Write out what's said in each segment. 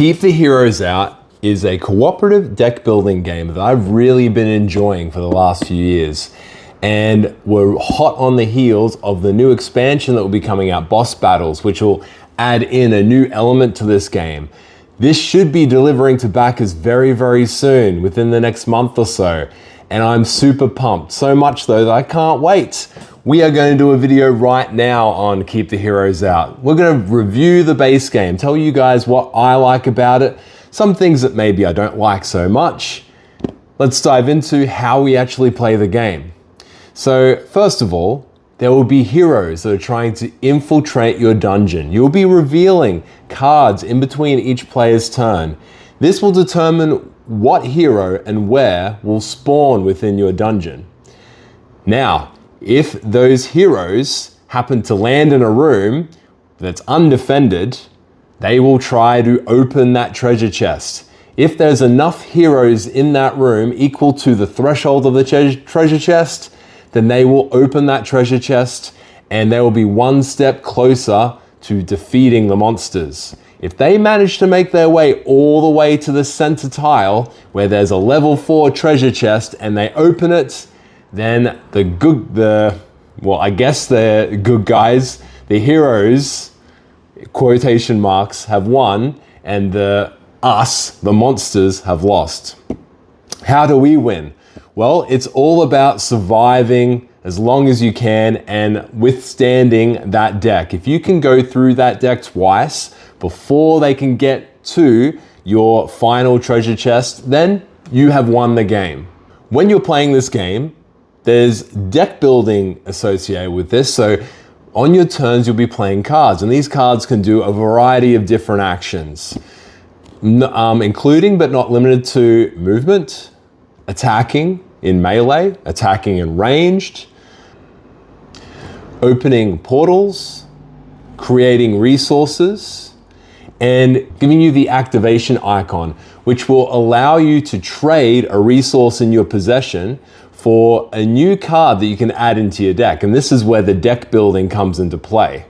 Keep the Heroes Out is a cooperative deck building game that I've really been enjoying for the last few years. And we're hot on the heels of the new expansion that will be coming out, Boss Battles, which will add in a new element to this game. This should be delivering to backers very, very soon, within the next month or so. And I'm super pumped, so much though that I can't wait. We are going to do a video right now on Keep the Heroes Out. We're going to review the base game, tell you guys what I like about it, some things that maybe I don't like so much. Let's dive into how we actually play the game. So first of all, there will be heroes that are trying to infiltrate your dungeon. You'll be revealing cards in between each player's turn. This will determine what hero and where will spawn within your dungeon. Now, if those heroes happen to land in a room that's undefended, they will try to open that treasure chest. If there's enough heroes in that room equal to the threshold of the treasure chest, then they will open that treasure chest and they will be one step closer to defeating the monsters. If they manage to make their way all the way to the center tile where there's a level 4 treasure chest and they open it, then the good guys, the heroes, quotation marks, have won and the monsters have lost. How do we win? Well, it's all about surviving as long as you can and withstanding that deck. If you can go through that deck twice before they can get to your final treasure chest, then you have won the game. When you're playing this game, there's deck building associated with this. So on your turns, you'll be playing cards, and these cards can do a variety of different actions, including but not limited to movement, attacking in melee, attacking in ranged, opening portals, creating resources, and giving you the activation icon, which will allow you to trade a resource in your possession for a new card that you can add into your deck. And this is where the deck building comes into play.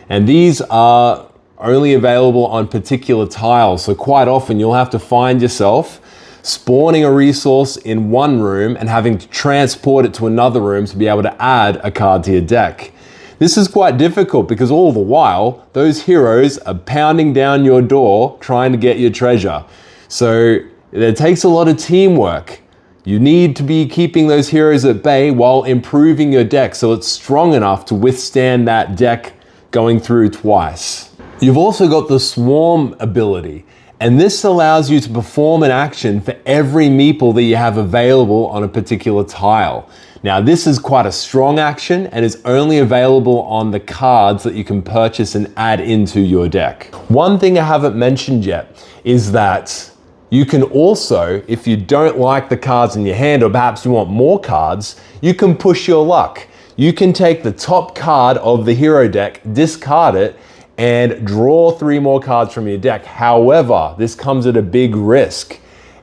And these are only available on particular tiles. So quite often you'll have to find yourself spawning a resource in one room and having to transport it to another room to be able to add a card to your deck. This is quite difficult because all the while, those heroes are pounding down your door trying to get your treasure. So it takes a lot of teamwork. You need to be keeping those heroes at bay while improving your deck so it's strong enough to withstand that deck going through twice. You've also got the swarm ability, and this allows you to perform an action for every meeple that you have available on a particular tile. Now, this is quite a strong action and is only available on the cards that you can purchase and add into your deck. One thing I haven't mentioned yet is that you can also, if you don't like the cards in your hand, or perhaps you want more cards, you can push your luck. You can take the top card of the hero deck, discard it, and draw 3 more cards from your deck. However, this comes at a big risk.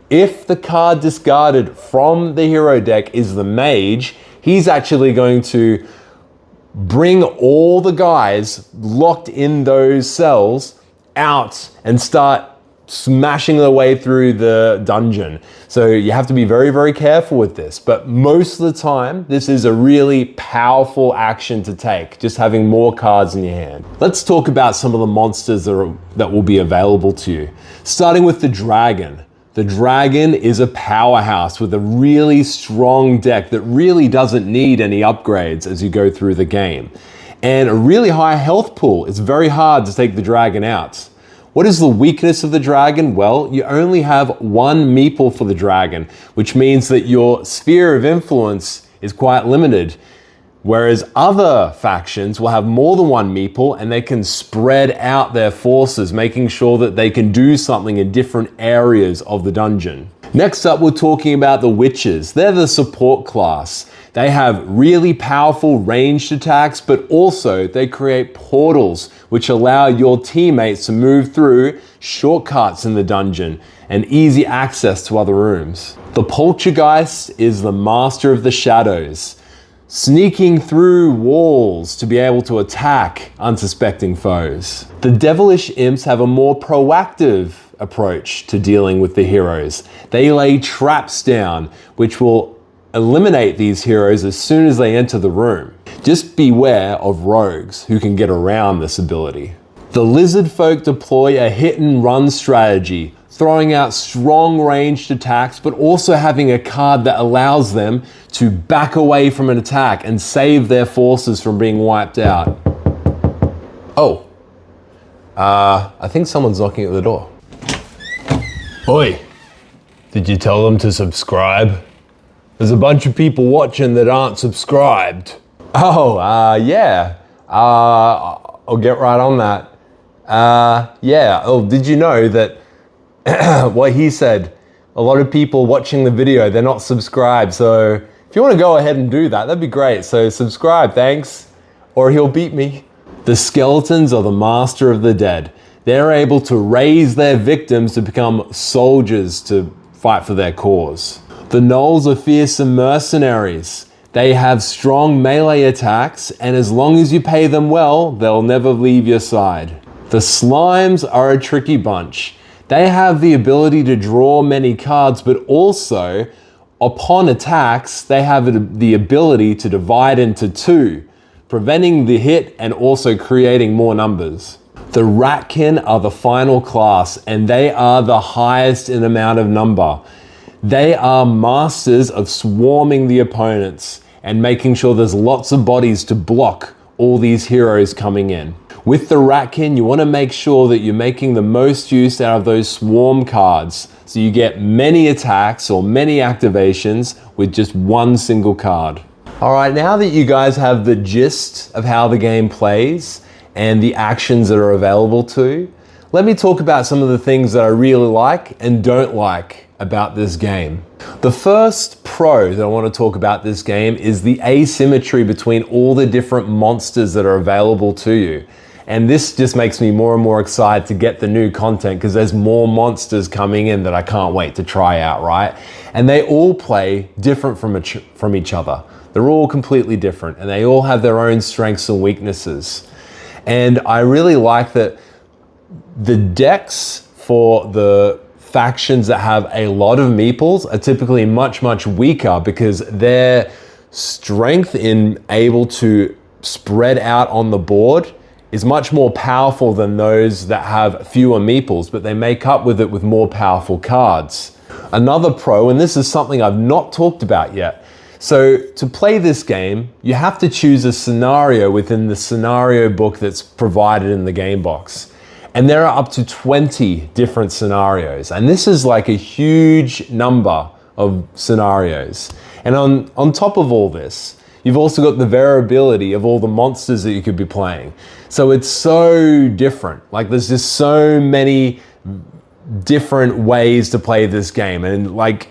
If the card discarded from the hero deck is the mage, he's actually going to bring all the guys locked in those cells out and start smashing their way through the dungeon. So you have to be very, very careful with this. But most of the time, this is a really powerful action to take, just having more cards in your hand. Let's talk about some of the monsters that will be available to you. Starting with the dragon. The dragon is a powerhouse with a really strong deck that really doesn't need any upgrades as you go through the game. And a really high health pool. It's very hard to take the dragon out. What is the weakness of the dragon? Well, you only have 1 meeple for the dragon, which means that your sphere of influence is quite limited. Whereas other factions will have more than 1 meeple and they can spread out their forces, making sure that they can do something in different areas of the dungeon. Next up, we're talking about the witches. They're the support class. They have really powerful ranged attacks, but also they create portals which allow your teammates to move through shortcuts in the dungeon and easy access to other rooms. The poltergeist is the master of the shadows. sneaking through walls to be able to attack unsuspecting foes. The devilish imps have a more proactive approach to dealing with the heroes. They lay traps down, which will eliminate these heroes as soon as they enter the room. Just beware of rogues who can get around this ability. The lizard folk deploy a hit and run strategy, throwing out strong ranged attacks, but also having a card that allows them to back away from an attack and save their forces from being wiped out. Oh, I think someone's knocking at the door. Oi, did you tell them to subscribe? There's a bunch of people watching that aren't subscribed. Oh, yeah, I'll get right on that. Yeah, oh, did you know that what he said, a lot of people watching the video, they're not subscribed. So if you want to go ahead and do that, that'd be great. So subscribe, thanks, or he'll beat me. The skeletons are the master of the dead. They're able to raise their victims to become soldiers to fight for their cause. The gnolls are fearsome mercenaries. They have strong melee attacks, and as long as you pay them well, they'll never leave your side. The slimes are a tricky bunch. They have the ability to draw many cards, but also, upon attacks, they have the ability to divide into two, preventing the hit and also creating more numbers. The ratkin are the final class, and they are the highest in amount of number. They are masters of swarming the opponents and making sure there's lots of bodies to block all these heroes coming in. With the ratkin, you want to make sure that you're making the most use out of those swarm cards, so you get many attacks or many activations with just one single card. All right, now that you guys have the gist of how the game plays and the actions that are available to you, let me talk about some of the things that I really like and don't like about this game. The first pro that I want to talk about this game is the asymmetry between all the different monsters that are available to you. And this just makes me more and more excited to get the new content because there's more monsters coming in that I can't wait to try out, right? And they all play different from each other. They're all completely different and they all have their own strengths and weaknesses. And I really like that the decks for the factions that have a lot of meeples are typically much, much weaker because their strength in able to spread out on the board is much more powerful than those that have fewer meeples, but they make up with it with more powerful cards. Another pro, and this is something I've not talked about yet. So to play this game, you have to choose a scenario within the scenario book that's provided in the game box. And there are up to 20 different scenarios. And this is like a huge number of scenarios. And on top of all this, you've also got the variability of all the monsters that you could be playing. So it's so different. Like there's just so many different ways to play this game. And like,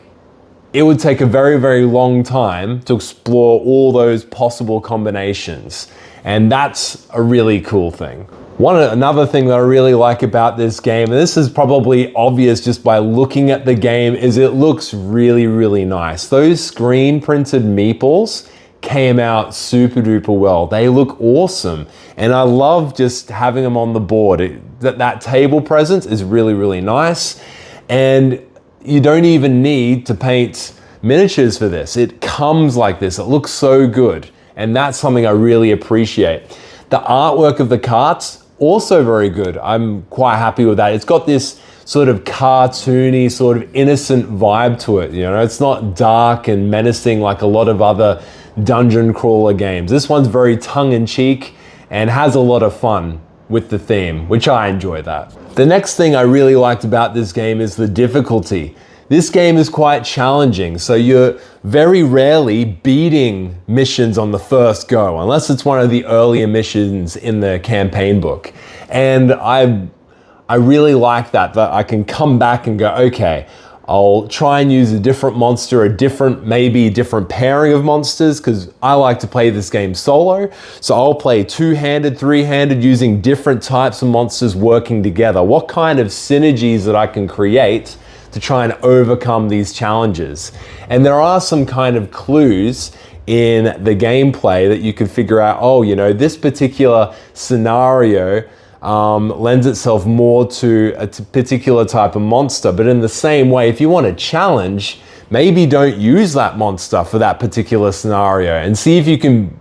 it would take a very, very long time to explore all those possible combinations. And that's a really cool thing. Another thing that I really like about this game, and this is probably obvious just by looking at the game, is it looks really, really nice. Those screen printed meeples came out super duper well. They look awesome. And I love just having them on the board. That table presence is really, really nice. And you don't even need to paint miniatures for this. It comes like this. It looks so good. And that's something I really appreciate. The artwork of the cards, also very good. I'm quite happy with that. It's got this sort of cartoony, sort of innocent vibe to it. You know, it's not dark and menacing like a lot of other dungeon crawler games. This one's very tongue-in-cheek and has a lot of fun with the theme, which I enjoy that. The next thing I really liked about this game is the difficulty. This game is quite challenging, so you're very rarely beating missions on the first go, unless it's one of the earlier missions in the campaign book. And I really like that I can come back and go, okay, I'll try and use a different monster, maybe a different pairing of monsters, because I like to play this game solo. So I'll play two-handed, three-handed, using different types of monsters working together. What kind of synergies that I can create to try and overcome these challenges. And there are some kind of clues in the gameplay that you could figure out, oh, you know, this particular scenario lends itself more to a particular type of monster. But in the same way, if you want a challenge, maybe don't use that monster for that particular scenario and see if you can,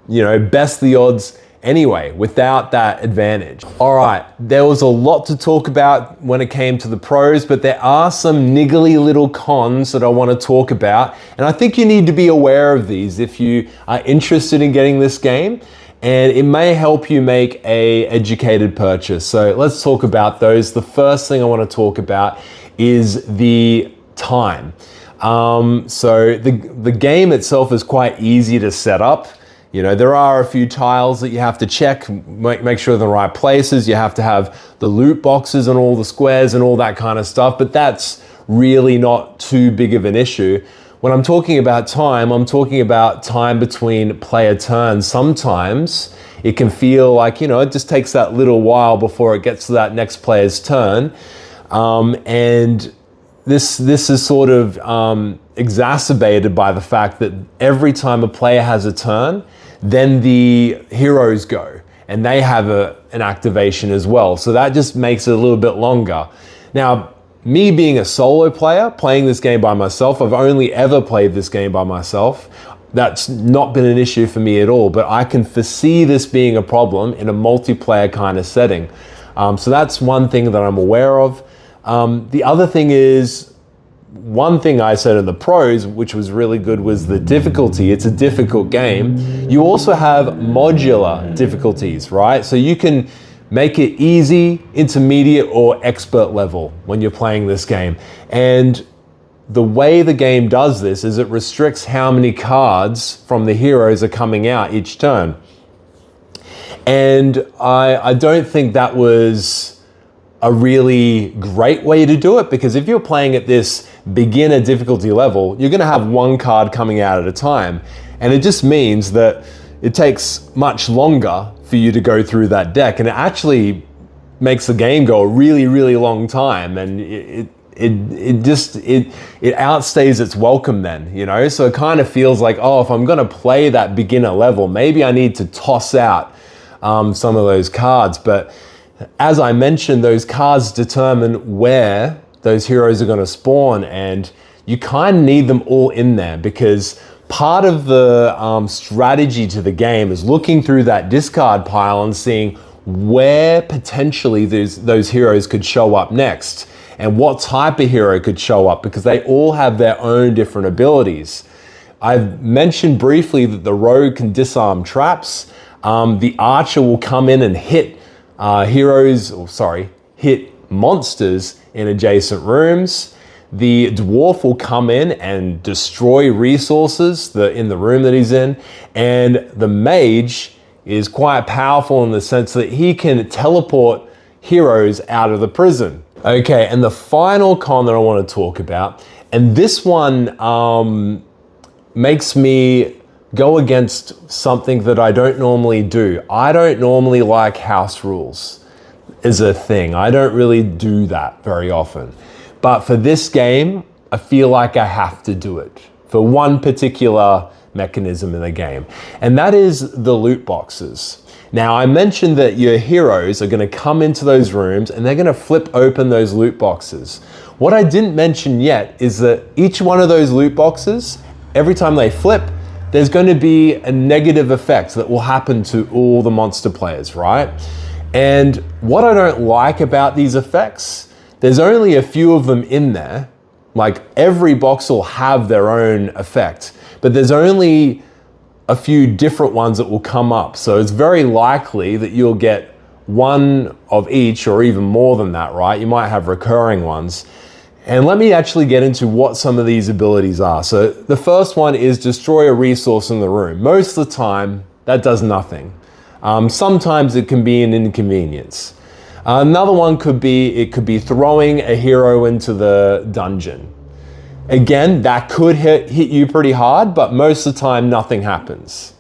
you know, best the odds anyway without that advantage. All right, there was a lot to talk about when it came to the pros, but there are some niggly little cons that I want to talk about. And I think you need to be aware of these if you are interested in getting this game, and it may help you make an educated purchase. So let's talk about those. The first thing I want to talk about is the time. So the game itself is quite easy to set up. You know, there are a few tiles that you have to check, make sure they're in the right places. You have to have the loot boxes and all the squares and all that kind of stuff, but that's really not too big of an issue. When I'm talking about time, I'm talking about time between player turns. Sometimes it can feel like, you know, it just takes that little while before it gets to that next player's turn. And this is sort of exacerbated by the fact that every time a player has a turn, then the heroes go and they have an activation as well. So that just makes it a little bit longer. Now, me being a solo player, playing this game by myself, I've only ever played this game by myself. That's not been an issue for me at all, but I can foresee this being a problem in a multiplayer kind of setting. So that's one thing that I'm aware of. The other thing is, one thing I said in the pros, which was really good, was the difficulty. It's a difficult game. You also have modular difficulties, right? So you can make it easy, intermediate, or expert level when you're playing this game. And the way the game does this is it restricts how many cards from the heroes are coming out each turn. And I don't think that was a really great way to do it, because if you're playing at this beginner difficulty level, you're going to have one card coming out at a time, and it just means that it takes much longer for you to go through that deck, and it actually makes the game go a really, really long time, and it outstays its welcome then, you know? So it kind of feels like, oh, if I'm going to play that beginner level, maybe I need to toss out some of those cards. But as I mentioned, those cards determine where those heroes are going to spawn, and you kind of need them all in there, because part of the strategy to the game is looking through that discard pile and seeing where potentially those heroes could show up next, and what type of hero could show up, because they all have their own different abilities. I've mentioned briefly that the rogue can disarm traps. The archer will come in and hit hit monsters in adjacent rooms. The dwarf will come in and destroy resources in the room that he's in. And the mage is quite powerful in the sense that he can teleport heroes out of the prison. Okay, and the final con that I want to talk about, and this one makes me go against something that I don't normally do. I don't normally like house rules as a thing. I don't really do that very often. But for this game, I feel like I have to do it for one particular mechanism in the game, and that is the loot boxes. Now, I mentioned that your heroes are going to come into those rooms and they're going to flip open those loot boxes. What I didn't mention yet is that each one of those loot boxes, every time they flip, there's going to be a negative effect that will happen to all the monster players, right? And what I don't like about these effects, there's only a few of them in there. Like, every box will have their own effect, but there's only a few different ones that will come up. So it's very likely that you'll get one of each, or even more than that, right? You might have recurring ones. And let me actually get into what some of these abilities are. So the first one is destroy a resource in the room. Most of the time, that does nothing. Sometimes it can be an inconvenience. Another one could be throwing a hero into the dungeon. Again, that could hit you pretty hard, but most of the time, nothing happens.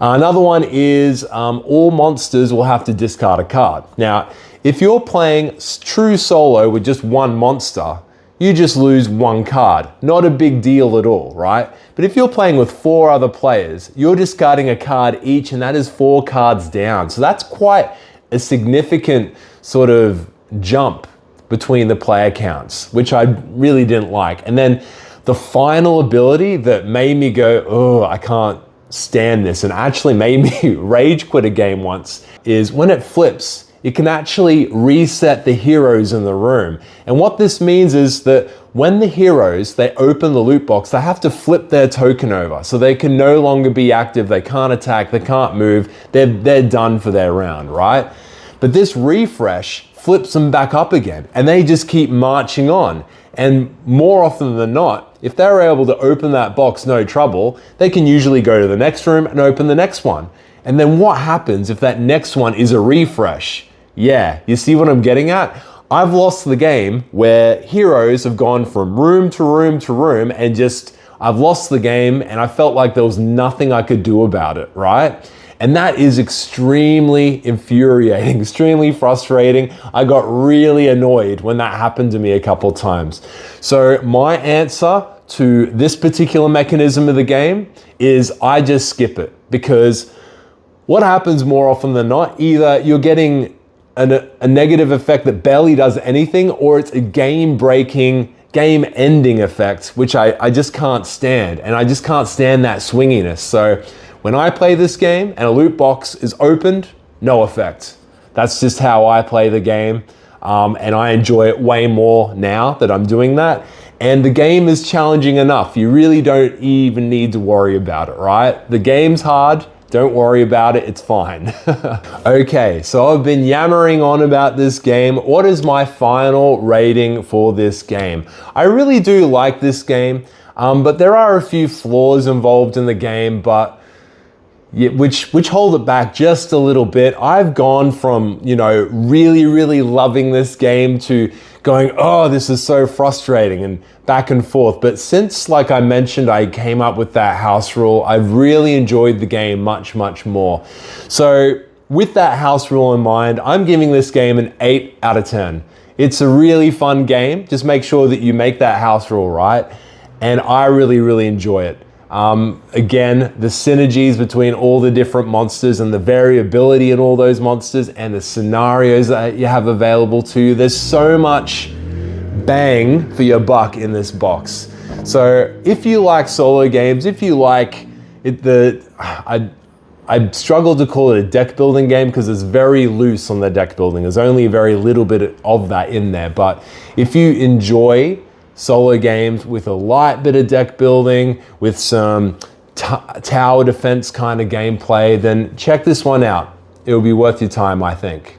Another one is all monsters will have to discard a card. Now, if you're playing true solo with just one monster, you just lose one card. Not a big deal at all, right? But if you're playing with 4 other players, you're discarding a card each, and that is 4 cards down. So that's quite a significant sort of jump between the player counts, which I really didn't like. And then the final ability that made me go, oh, I can't stand this, and actually made me rage quit a game once, is when it flips, it can actually reset the heroes in the room. And what this means is that when the heroes, they open the loot box, they have to flip their token over. So they can no longer be active, they can't attack, they can't move, they're done for their round, right? But this refresh flips them back up again, and they just keep marching on. And more often than not, if they're able to open that box no trouble, they can usually go to the next room and open the next one. And then what happens if that next one is a refresh? Yeah, you see what I'm getting at? I've lost the game where heroes have gone from room to room to room, and just, I've lost the game and I felt like there was nothing I could do about it, right? And that is extremely infuriating, extremely frustrating. I got really annoyed when that happened to me a couple times. So my answer to this particular mechanism of the game is I just skip it, because what happens more often than not, either you're getting a negative effect that barely does anything, or it's a game-breaking, game-ending effect, which I just can't stand. And I just can't stand that swinginess. So when I play this game and a loot box is opened, no effect. That's just how I play the game. And I enjoy it way more now that I'm doing that. And the game is challenging enough. You really don't even need to worry about it, right? The game's hard. Don't worry about it, it's fine. Okay, so I've been yammering on about this game. What is my final rating for this game? I really do like this game, but there are a few flaws involved in the game, but yeah, which hold it back just a little bit. I've gone from, really loving this game to going, oh, this is so frustrating, and back and forth. But since, like I mentioned, I came up with that house rule, I've really enjoyed the game much more. So with that house rule in mind, I'm giving this game an 8 out of 10. It's a really fun game. Just make sure that you make that house rule right. And I really enjoy it. Again, the synergies between all the different monsters and the variability in all those monsters and the scenarios that you have available to you. There's so much bang for your buck in this box. So if you like solo games, if you like it, I struggle to call it a deck building game because it's very loose on the deck building. There's only a very little bit of that in there. But if you enjoy solo games with a light bit of deck building, with some tower defense kind of gameplay, then check this one out. It'll be worth your time, I think.